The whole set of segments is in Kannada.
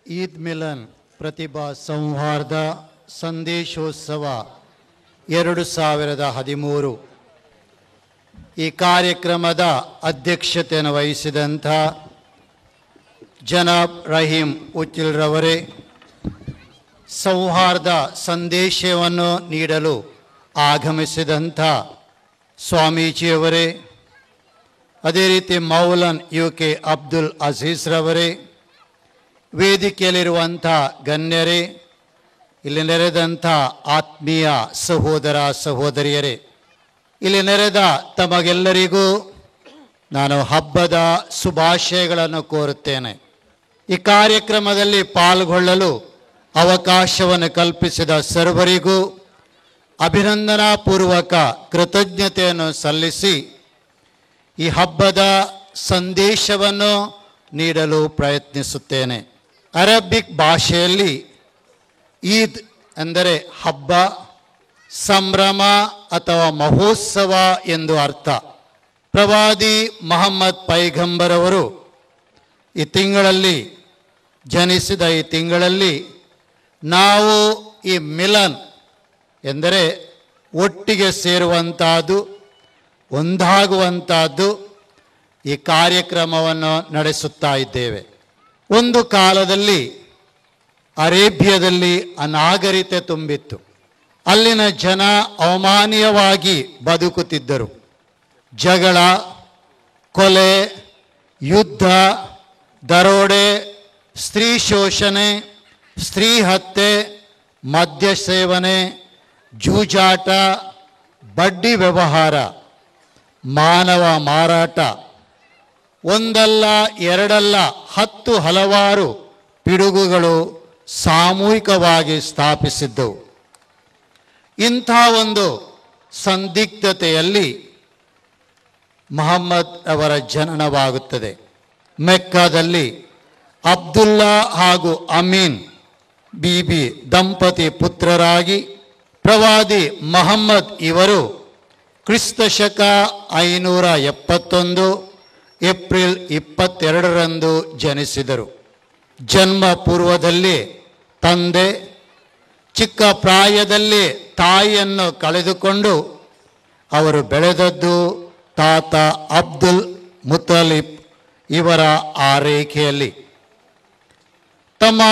ಈದ್ ಮಿಲನ್ ಪ್ರತಿಭಾ ಸಂವಾದ ಸಂದೇಶೋತ್ಸವ 2013 ಈ ಕಾರ್ಯಕ್ರಮದ ಅಧ್ಯಕ್ಷತೆಯನ್ನು ವಹಿಸಿದಂಥ ಜನಾಬ್ ರಹೀಂ ಉಚ್ಚಿಲ್ರವರೇ, ಸೌಹಾರ್ದ ಸಂದೇಶವನ್ನು ನೀಡಲು ಆಗಮಿಸಿದಂಥ ಸ್ವಾಮೀಜಿಯವರೇ, ಅದೇ ರೀತಿ ಮೌಲನ್ UK ಅಬ್ದುಲ್ ಅಜೀಜ್ರವರೇ, ವೇದಿಕೆಯಲ್ಲಿರುವಂಥ ಗಣ್ಯರೇ, ಇಲ್ಲಿ ನೆರೆದಂಥ ಆತ್ಮೀಯ ಸಹೋದರ ಸಹೋದರಿಯರೇ, ಇಲ್ಲಿ ನೆರೆದ ತಮಗೆಲ್ಲರಿಗೂ ನಾನು ಹಬ್ಬದ ಶುಭಾಶಯಗಳನ್ನು ಕೋರುತ್ತೇನೆ. ಈ ಕಾರ್ಯಕ್ರಮದಲ್ಲಿ ಪಾಲ್ಗೊಳ್ಳಲು ಅವಕಾಶವನ್ನು ಕಲ್ಪಿಸಿದ ಸರ್ವರಿಗೂ ಅಭಿನಂದನಾಪೂರ್ವಕ ಕೃತಜ್ಞತೆಯನ್ನು ಸಲ್ಲಿಸಿ ಈ ಹಬ್ಬದ ಸಂದೇಶವನ್ನು ನೀಡಲು ಪ್ರಯತ್ನಿಸುತ್ತೇನೆ. ಅರಬಿಕ್ ಭಾಷೆಯಲ್ಲಿ ಈದ್ ಎಂದರೆ ಹಬ್ಬ, ಸಂಭ್ರಮ ಅಥವಾ ಮಹೋತ್ಸವ ಎಂದು ಅರ್ಥ. ಪ್ರವಾದಿ ಮೊಹಮ್ಮದ್ ಪೈಗಂಬರವರು ಈ ತಿಂಗಳಲ್ಲಿ ಜನಿಸಿದ ಈ ತಿಂಗಳಲ್ಲಿ ನಾವು ಈ ಮಿಲನ್ ಎಂದರೆ ಒಟ್ಟಿಗೆ ಸೇರುವಂತಹದ್ದು, ಒಂದಾಗುವಂತಹದ್ದು, ಈ ಕಾರ್ಯಕ್ರಮವನ್ನು ನಡೆಸುತ್ತಾ ಇದ್ದೇವೆ. ಒಂದು ಕಾಲದಲ್ಲಿ ಅರೇಬಿಯಾದಲ್ಲಿ ಅನಾಗರಿಕತೆ ತುಂಬಿತ್ತು. ಅಲ್ಲಿನ ಜನ ಅವಮಾನೀಯವಾಗಿ ಬದುಕುತ್ತಿದ್ದರು. ಜಗಳ, ಕೊಲೆ, ಯುದ್ಧ, ದರೋಡೆ, ಸ್ತ್ರೀ ಶೋಷಣೆ, ಸ್ತ್ರೀ ಹತ್ಯೆ, ಮದ್ಯ ಸೇವನೆ, ಜೂಜಾಟ, ಬಡ್ಡಿ ವ್ಯವಹಾರ, ಮಾನವ ಮಾರಾಟ, ಒಂದಲ್ಲ ಎರಡಲ್ಲ 10 ಹಲವಾರು ಪಿಡುಗುಗಳು ಸಾಮೂಹಿಕವಾಗಿ ಸ್ಥಾಪಿಸಿದ್ದವು. ಇಂಥ ಒಂದು ಸಂದಿಗ್ಧತೆಯಲ್ಲಿ ಮೊಹಮ್ಮದ್ ಅವರ ಜನನವಾಗುತ್ತದೆ. ಮೆಕ್ಕಾದಲ್ಲಿ ಅಬ್ದುಲ್ಲಾ ಹಾಗೂ ಅಮೀನ್ ಬೀಬಿ ದಂಪತಿ ಪುತ್ರರಾಗಿ ಪ್ರವಾದಿ ಮೊಹಮ್ಮದ್ ಇವರು ಕ್ರಿಸ್ತ ಶಕ 571 ಏಪ್ರಿಲ್ 22ರಂದು ಜನಿಸಿದರು. ಜನ್ಮ ಪೂರ್ವದಲ್ಲಿ ತಂದೆ, ಚಿಕ್ಕ ಪ್ರಾಯದಲ್ಲಿ ತಾಯಿಯನ್ನು ಕಳೆದುಕೊಂಡು ಅವರು ಬೆಳೆದದ್ದು ತಾತ ಅಬ್ದುಲ್ ಮುತ್ತಲಿಬ್ ಇವರ ಆರೈಕೆಯಲ್ಲಿ. ತಮ್ಮ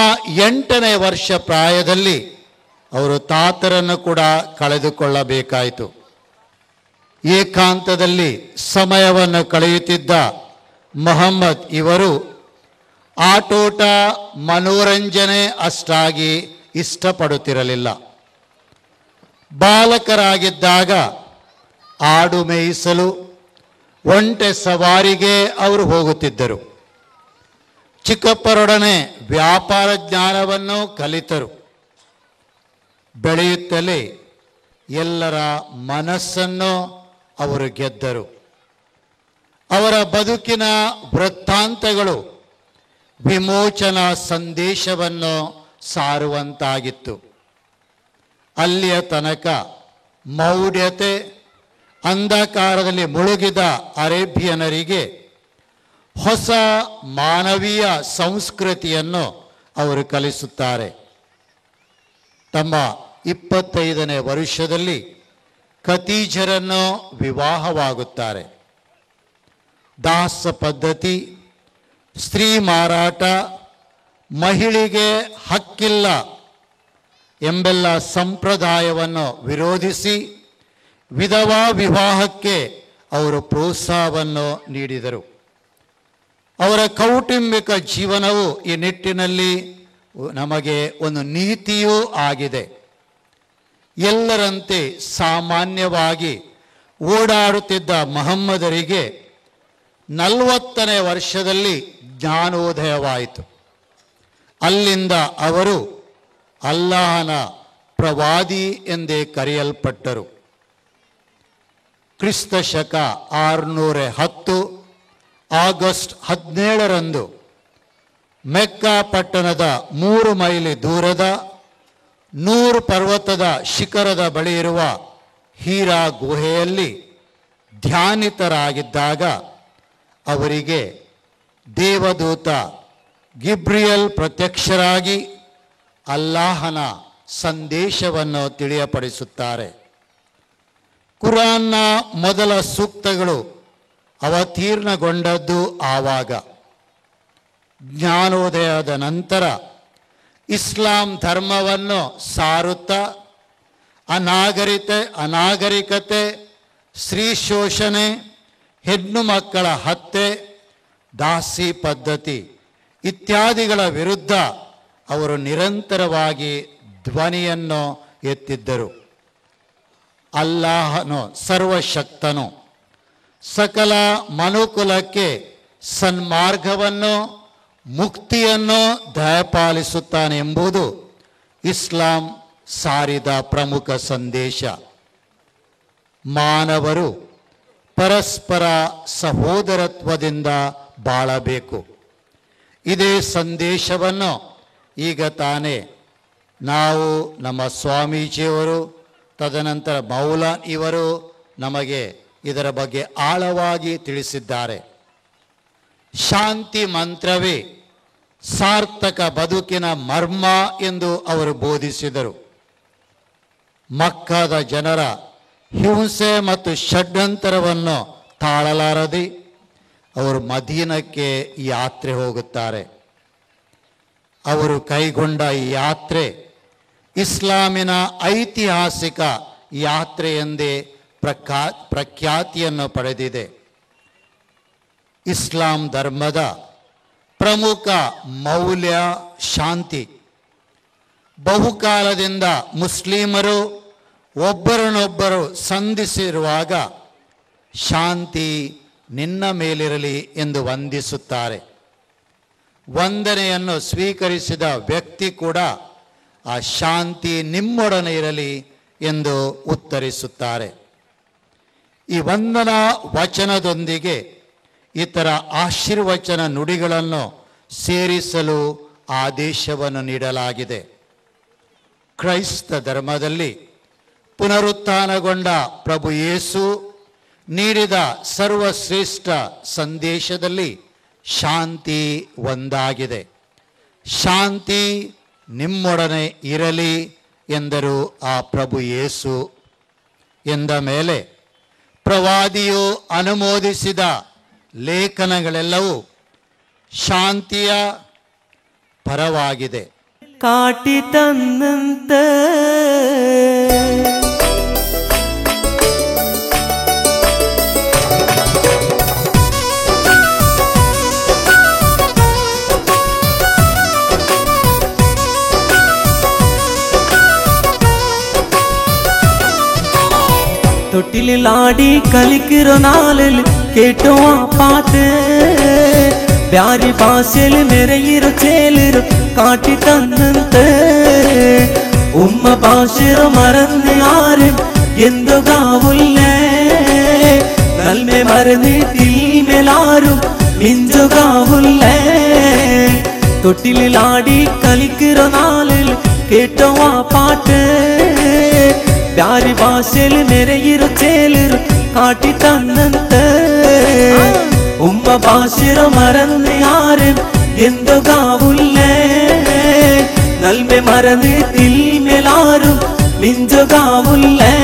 8ನೇ ವರ್ಷ ಪ್ರಾಯದಲ್ಲಿ ಅವರು ತಾತರನ್ನು ಕೂಡ ಕಳೆದುಕೊಳ್ಳಬೇಕಾಯಿತು. ಏಕಾಂತದಲ್ಲಿ ಸಮಯವನ್ನು ಕಳೆಯುತ್ತಿದ್ದ ಮೊಹಮ್ಮದ್ ಇವರು ಆಟೋಟ ಮನೋರಂಜನೆ ಅಷ್ಟಾಗಿ ಇಷ್ಟಪಡುತ್ತಿರಲಿಲ್ಲ. ಬಾಲಕರಾಗಿದ್ದಾಗ ಆಡು ಮೇಯಿಸಲು, ಒಂಟೆ ಸವಾರಿಗೆ ಅವರು ಹೋಗುತ್ತಿದ್ದರು. ಚಿಕ್ಕಪ್ಪರೊಡನೆ ವ್ಯಾಪಾರ ಜ್ಞಾನವನ್ನು ಕಲಿತರು. ಬೆಳೆಯುತ್ತಲೇ ಎಲ್ಲರ ಮನಸ್ಸನ್ನು ಅವರು ಗೆದ್ದರು. ಅವರ ಬದುಕಿನ ವೃತ್ತಾಂತಗಳು ವಿಮೋಚನಾ ಸಂದೇಶವನ್ನು ಸಾರುವಂತಾಗಿತ್ತು. ಅಲ್ಲಿಯ ತನಕ ಮೌಢ್ಯತೆ, ಅಂಧಕಾರದಲ್ಲಿ ಮುಳುಗಿದ ಅರೇಬಿಯನರಿಗೆ ಹೊಸ ಮಾನವೀಯ ಸಂಸ್ಕೃತಿಯನ್ನು ಅವರು ಕಲಿಸುತ್ತಾರೆ. ತಮ್ಮ 25ನೇ ವರ್ಷದಲ್ಲಿ ಖದೀಜರನ್ನು ವಿವಾಹವಾಗುತ್ತಾರೆ. ದಾಸ ಪದ್ಧತಿ, ಸ್ತ್ರೀ ಮಾರಾಟ, ಮಹಿಳೆಗೆ ಹಕ್ಕಿಲ್ಲ ಎಂಬೆಲ್ಲ ಸಂಪ್ರದಾಯವನ್ನು ವಿರೋಧಿಸಿ ವಿಧವಾ ವಿವಾಹಕ್ಕೆ ಅವರು ಪ್ರೋತ್ಸಾಹವನ್ನು ನೀಡಿದರು. ಅವರ ಕೌಟುಂಬಿಕ ಜೀವನವು ಈ ನಿಟ್ಟಿನಲ್ಲಿ ನಮಗೆ ಒಂದು ನೀತಿಯೂ ಆಗಿದೆ. ಎಲ್ಲರಂತೆ ಸಾಮಾನ್ಯವಾಗಿ ಓಡಾಡುತ್ತಿದ್ದ ಮೊಹಮ್ಮದರಿಗೆ 40ನೇ ವರ್ಷದಲ್ಲಿ ಜ್ಞಾನೋದಯವಾಯಿತು. ಅಲ್ಲಿಂದ ಅವರು ಅಲ್ಲಾಹನ ಪ್ರವಾದಿ ಎಂದೇ ಕರೆಯಲ್ಪಟ್ಟರು. ಕ್ರಿಸ್ತ ಶಕ 610 ಆಗಸ್ಟ್ 17ರಂದು ಮೆಕ್ಕಾ ಪಟ್ಟಣದ 3 ಮೈಲಿ ದೂರದ ನೂರ್ ಪರ್ವತದ ಶಿಖರದ ಬಳಿ ಇರುವ ಹೀರಾ ಗುಹೆಯಲ್ಲಿ ಧ್ಯಾನಿತರಾಗಿದ್ದಾಗ ಅವರಿಗೆ ದೇವದೂತ ಗಿಬ್ರಿಯಲ್ ಪ್ರತ್ಯಕ್ಷರಾಗಿ ಅಲ್ಲಾಹನ ಸಂದೇಶವನ್ನು ತಿಳಿಯಪಡಿಸುತ್ತಾರೆ. ಕುರಾನ್ನ ಮೊದಲ ಸೂಕ್ತಗಳು ಅವತೀರ್ಣಗೊಂಡದ್ದು ಆವಾಗ. ಜ್ಞಾನೋದಯದ ನಂತರ ಇಸ್ಲಾಂ ಧರ್ಮವನ್ನು ಸಾರುತ್ತಾ ಅನಾಗರಿಕತೆ, ಸ್ತ್ರೀ ಶೋಷಣೆ, ಹೆಣ್ಣು ಮಕ್ಕಳ ಹತ್ಯೆ, ದಾಸಿ ಪದ್ಧತಿ ಇತ್ಯಾದಿಗಳ ವಿರುದ್ಧ ಅವರು ನಿರಂತರವಾಗಿ ಧ್ವನಿಯನ್ನು ಎತ್ತಿದ್ದರು. ಅಲ್ಲಾಹನು ಸರ್ವಶಕ್ತನು, ಸಕಲ ಮನುಕುಲಕ್ಕೆ ಸನ್ಮಾರ್ಗವನ್ನು, ಮುಕ್ತಿಯನ್ನು ದಯಪಾಲಿಸುತ್ತಾನೆ ಎಂಬುದು ಇಸ್ಲಾಂ ಸಾರಿದ ಪ್ರಮುಖ ಸಂದೇಶ. ಮಾನವರು ಪರಸ್ಪರ ಸಹೋದರತ್ವದಿಂದ ಬಾಳಬೇಕು. ಇದೇ ಸಂದೇಶವನ್ನು ಈಗ ತಾನೇ ನಾವು ನಮ್ಮ ಸ್ವಾಮೀಜಿಯವರು, ತದನಂತರ ಮೌಲಾನ್ ಇವರು ನಮಗೆ ಇದರ ಬಗ್ಗೆ ಆಳವಾಗಿ ತಿಳಿಸಿದ್ದಾರೆ. ಶಾಂತಿ ಮಂತ್ರವೇ ಸಾರ್ಥಕ ಬದುಕಿನ ಮರ್ಮ ಎಂದು ಅವರು ಬೋಧಿಸಿದರು. ಮಕ್ಕಾದ ಜನರ ಹಿಂಸೆ ಮತ್ತು ಷಡ್ಯಂತರವನ್ನು ತಾಳಲಾರದೆ ಅವರು ಮದೀನಕ್ಕೆ ಯಾತ್ರೆ ಹೋಗುತ್ತಾರೆ. ಅವರು ಕೈಗೊಂಡ ಈ ಯಾತ್ರೆ ಇಸ್ಲಾಮಿನ ಐತಿಹಾಸಿಕ ಯಾತ್ರೆ ಎಂದೇ ಪ್ರಖ್ಯಾತಿಯನ್ನು ಪಡೆದಿದೆ. ಇಸ್ಲಾಂ ಧರ್ಮದ ಪ್ರಮುಖ ಮೌಲ್ಯ ಶಾಂತಿ. ಬಹುಕಾಲದಿಂದ ಮುಸ್ಲಿಮರು ಒಬ್ಬರನ್ನೊಬ್ಬರು ಸಂಧಿಸಿರುವಾಗ ಶಾಂತಿ ನಿನ್ನ ಮೇಲಿರಲಿ ಎಂದು ವಂದಿಸುತ್ತಾರೆ. ವಂದನೆಯನ್ನು ಸ್ವೀಕರಿಸಿದ ವ್ಯಕ್ತಿ ಕೂಡ ಆ ಶಾಂತಿ ನಿಮ್ಮೊಡನೆ ಇರಲಿ ಎಂದು ಉತ್ತರಿಸುತ್ತಾರೆ. ಈ ವಂದನಾ ವಚನದೊಂದಿಗೆ ಇತರ ಆಶೀರ್ವಚನ ನುಡಿಗಳನ್ನು ಸೇರಿಸಲು ಆದೇಶವನ್ನು ನೀಡಲಾಗಿದೆ. ಕ್ರೈಸ್ತ ಧರ್ಮದಲ್ಲಿ ಪುನರುತ್ಥಾನಗೊಂಡ ಪ್ರಭು ಯೇಸು ನೀಡಿದ ಸರ್ವಶ್ರೇಷ್ಠ ಸಂದೇಶದಲ್ಲಿ ಶಾಂತಿ ಒಂದಾಗಿದೆ. ಶಾಂತಿ ನಿಮ್ಮೊಡನೆ ಇರಲಿ ಎಂದರು ಆ ಪ್ರಭು ಯೇಸು. ಎಂದ ಮೇಲೆ ಪ್ರವಾದಿಯು ಅನುಮೋದಿಸಿದ ಲೇಖನಗಳೆಲ್ಲವೂ ಶಾಂತಿಯ ಪರವಾಗಿದೆ. ಕಾಟಿ ತನ್ನಂತ தொட்டிலில் ஆடி கலிக்கிற நாளில் கேட்டோம் பாட்டு ಬ್ಯಾರಿ ಭಾಷೆಲಿ ಮೆರೆಯಿರೋ ಚೇಲಿರೋ ಕಾಟಿ ತನ್ನಂತೆ ಉಮ್ಮ ಭಾಷೆರೋ ಮರನ್ನು ಯಾರು ಎಂದು ಗಾವುಲ್ಲೇ ನಲ್ಮೆ ಮರದಿ ತಿಲ್ಮೆಲಾರು ಮಿಂಜು ಗಾವುಲ್ಲೇ தொட்டிலில் ஆடி கலிக்கிற நாளில் கேட்டோம் பாட்டு ಬ್ಯಾರಿ ಭಾಷೆಲಿ ಮೆರೆಯಿರೋ ಚೇಲಿರೋ ಕಾಟಿ ತನ್ನಂತೆ ಉಮ್ಮ ಭಾಷೆರೋ ಮರನ್ನು ಯಾರು ಎಂದು ಗಾವುಲ್ಲೇ ನಲ್ಮೆ ಮರದಿ ತಿಲ್ಮೆಲಾರು ಮಿಂಜು ಗಾವುಲ್ಲೇ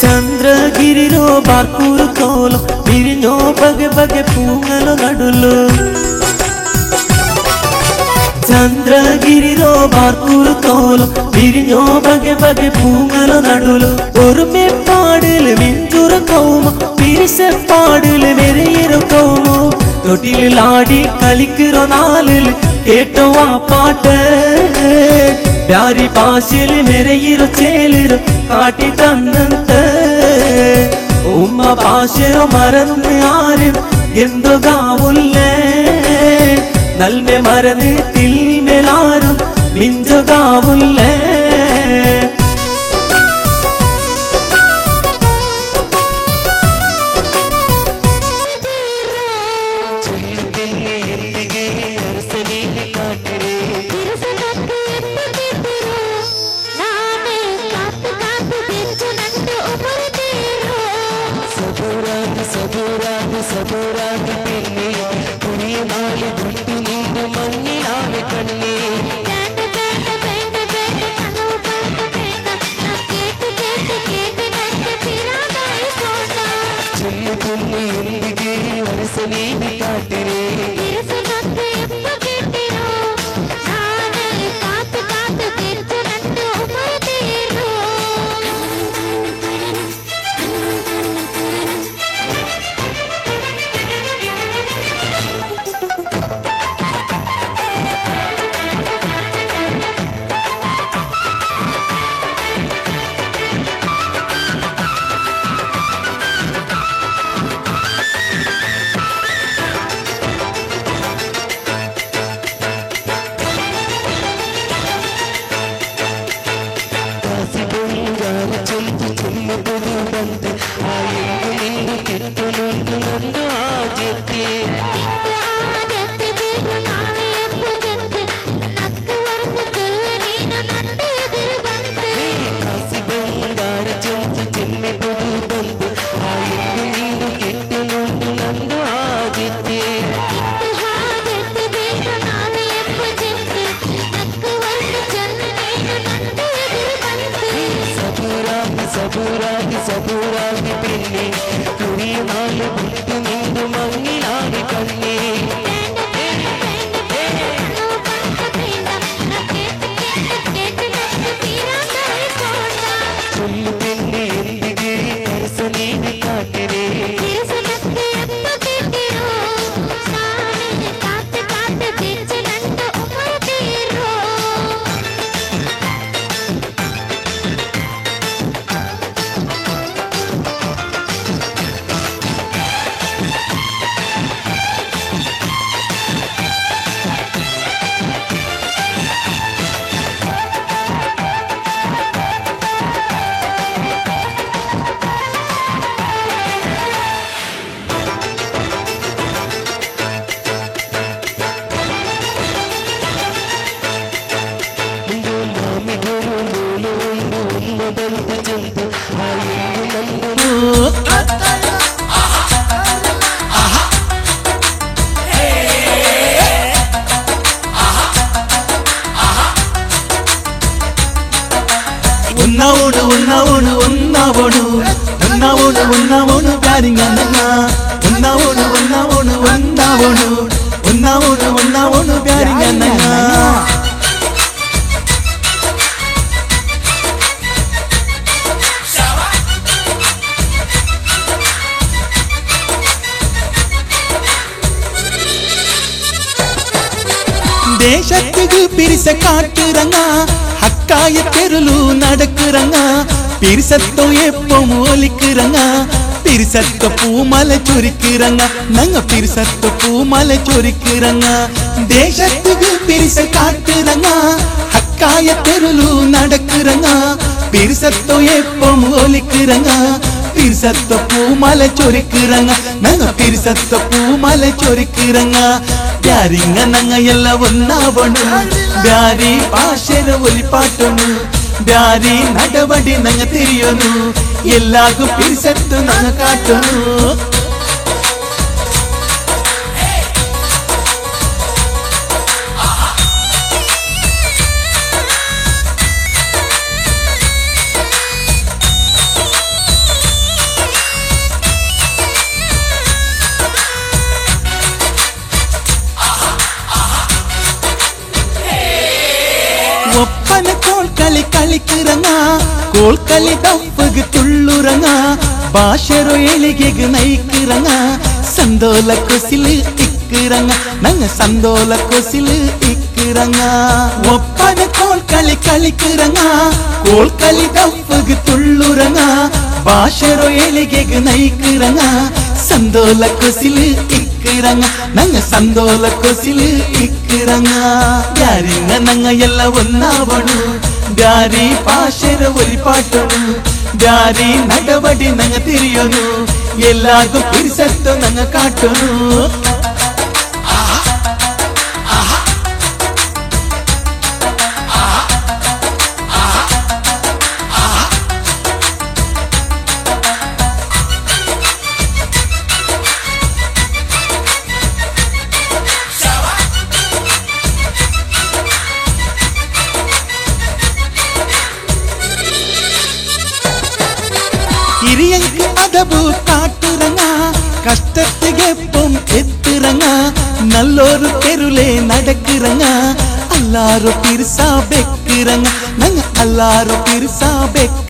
ചന്ദ്രഗിരിരോ ബാർക്കൂർ കോലം വിരിഞ്ഞോ ബഗെ ബഗെ പൂങ്ങലോ നടുലു ചന്ദ്രഗിരിരോ ബാർക്കൂർ കോലം വിരിഞ്ഞോ ബഗെ ബഗെ പൂങ്ങലോ നടുലു ഒരുമെപ്പാടില് മിഞ്ചുറ കൗമ പിരിശപ്പാടില് മെരയിരോ കൗമ തൊട്ടിലിൽ ആടി കളിക്കിറോ നാളിൽ കേട്ടോ ആ പാട്ട് ಬ್ಯಾರಿ ಭಾಷೆಲಿ ಮೆರೆಯಿರೋ ಚೇಲಿರೋ ಕಾಟಿ ತನ್ನಂತೆ ಉಮ್ಮ ಭಾಷೆರೋ ಮರನ್ನು ಯಾರು ಎಂದು ಗಾವುಲ್ಲೇ നൽമെ മറന്ന് തിന്മേലാരും മിഞ്ചകാവുല്ലേ സബൂരാതി പിന്നെ കുടിനാല് വിട്ടു നീണ്ടു മഞ്ഞിലാവെ കണ്ണേ ചൊല്ലു പൊന്നു എന്തികെ വരസനീതി കാട്ടിരേ സബൂരാതി പിന്നെ കുടിനാല് വിട്ടു നീണ്ടു മങ്ങിലാവെ കണ്ണേ ചൊല്ലു പിന്നെ എന്തികെ വരസനീതി കാട്ടിരേ ఉన్నావును ప్యారింగన్నగా ఉన్నావును ప్యారింగన్నగా தேசத்துக்கு பிரிச காட்டுறங்க ஹக்காய தெருளு நடக்குறங்க பிரிசத்தோ எப்போ ஒலிக்குறங்க பிரிசத்த பூமலை சொரிக்குறங்க நாங்க பிரிசத்த பூமலை சொரிக்குறங்க தேசத்துக்கு பிரிச காட்டுறங்க ஹக்காய தெருளு நடக்குறங்க பிரிசத்தோ எப்போ ஒலிக்குறங்க பிரிசத்த பூமலை சொரிக்குறங்க நாங்க பிரிசத்த பூமலை சொரிக்குறங்க ಬ್ಯಾರಿಂಗ ನಂಗ ಎಲ್ಲ ಒನ್ನಾವಣು ಬ್ಯಾರಿ ಭಾಷೆನ ಒಲಿಪಾಟನು ಬ್ಯಾರಿ ನಡವಡಿ ನಂಗ ತಿರಿಯೋನು ಎಲ್ಲಾಗೂ ಪಿರಿಸತ್ತು ನಂಗ ಕಾಟನು ಒಪ್ಪನ ಕೋಳ್ಕಲಿ ಕಲಿಕಿರಂಗ ಕೋಳ್ಕಲಿ ದಪ್ಪಗೆ ತುಳ್ಳುರಂಗ ಭಾಷೆರೋ ಏಳಿಗೆಗೆ ನೈಕಿರಂಗ ಸಂದೋಲ ಕೊಸಿಲು ಇಕ್ಕಿರಂಗ ನಂಗ ಸಂದೋಲ ಕೊಸಿಲು ಇಕ್ಕಿರಂಗ ಒಪ್ಪನ ಕೋಳ್ಕಲಿ ಕಲಿಕಿರಂಗ ಕೋಳ್ಕಲಿ ದಪ್ಪಗೆ ತುಳ್ಳುರಂಗ ಭಾಷೆರೋ ಏಳಿಗೆಗೆ ನೈಕಿರಂಗ സന്തോല കൊസില് ഇക്കിറങ്ങ നങ്ങ സന്തോല കൊസില് ഇക്കിറങ്ങ ബ്യാരിങ്ങ നങ്ങ ಎಲ್ಲ ഒന്നാവണു ಬ್ಯಾರಿ ಪಾಶೆರ ಒಲಿ ಪಾಟನು ಬ್ಯಾರಿ ನಡವಡಿ ನಂಗ ತಿರಿಯೋನು ಎಲ್ಲಾರ್ಗೂ ಪಿರಿಸತ್ತು ನಂಗ ಕಾಟನು ಹಿರಿಯಂಕ ಅದಬು ಕಾಟುರಂಗ കഷ്ടത്തിಗೆപ്പം എത്തിറങ്ങ നല്ലോരു തെരുലേ നടക്കിറങ്ങ അല്ലാരും പിരിസാ ബെക്കിറങ്ങ നങ്ങ അല്ലാരും പിരിസാ ബെക്ക്